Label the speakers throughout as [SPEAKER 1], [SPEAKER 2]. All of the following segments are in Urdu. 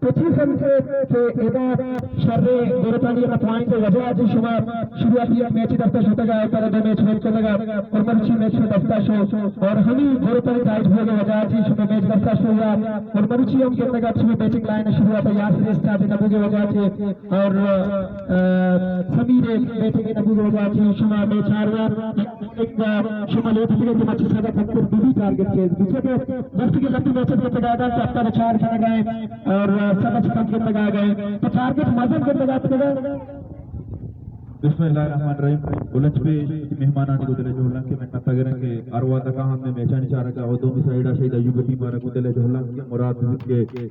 [SPEAKER 1] پچیسن کے ادا شر گورتانی کا پوائنٹ وجہ آج شما شروعاتی میچ دفتر شوتا گا پر دو میچ میچ کرے گا اور مرچی میچ میں دفتر شو اور ہمیں گورتانی ٹائٹ ہو گئے وجہ آج شما میچ دفتر شو ہوا اور مرچی ہم کے لگا چھوے بیٹنگ لائن شروعات یار سے اسٹارٹ نبو کے وجہ سے اور سمیر بیٹنگ نبو کے وجہ سے شما میچ ہاروا ایک شما لیٹ کے میچ سدا فکر بھی ٹارگٹ کے پیچھے کے وقت کے لمبی میچ کے تگادا چاہتا چار کھڑا گئے اور سب کم کے لگا گئے تو ٹارگٹ مزن کے لگا
[SPEAKER 2] بسم اللہ الرحمن الرحیم بلنچ پہ مہمانان کو دلے جوہلان کے میں نتگرن کے اروا تکا ہم نے میچانی چارہ کا اور دومی سائیڈہ شہید ایوب ٹیم آرہ کو دلے جوہلان کے مراد بزد کے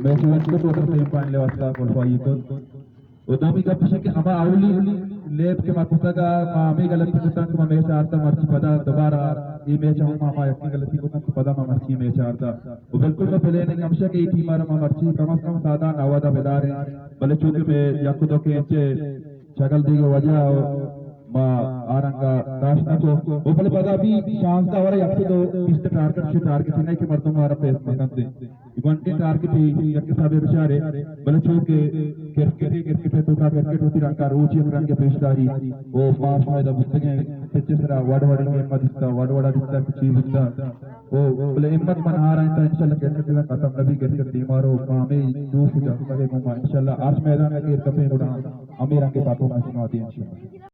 [SPEAKER 2] میچ وانچ کو توٹر سے امپائن لے واسطہ کلفائی کو اور دومی کا پشہ کہ ہما اولی لیب کے ماتھتا گا ہمیں غلطی کتن کہ میچ آرتا مرچی پدا دوبارہ یہ میچ ہوں ہما یقین غلطی کتن کہ پدا مرچی میچ آرتا اور بالکل تو پہلے نہیں ہمشہ کہ یہ ٹیم آرہ مرچی کم از کم سادہ نوادہ بیدار ہیں بلے چونکہ میں یکو دو کے انچے شکل دیگه وجہ ما آرنگا داشتنا تو وہ بلے پدا بھی شانس کا ہورا یک سے دو پیستے ٹارکٹ نہیں کہ مردم ہمارا پیس مکن دے ایگوانٹی ٹارکٹ ہی یک صاحب بشارے بلے چونکہ کرکٹ تو کا کرکٹ ہوتی رنگا روچی اکران کے پیشداری وہ پاس میں دا بستگیں پچھے سرا وڑ کے امت دستا وڑ دستا کچھی بستا وہ بلے امت من آ رہا ہے انشاءاللہ کرکٹ دینا ختم نبی کرکٹ ٹیمارو ہمیں دوست جا سکے گا انشاءاللہ آج میدان میں کیر کپے اڑا امیر کے پاپوں میں سنواتی ہیں انشاءاللہ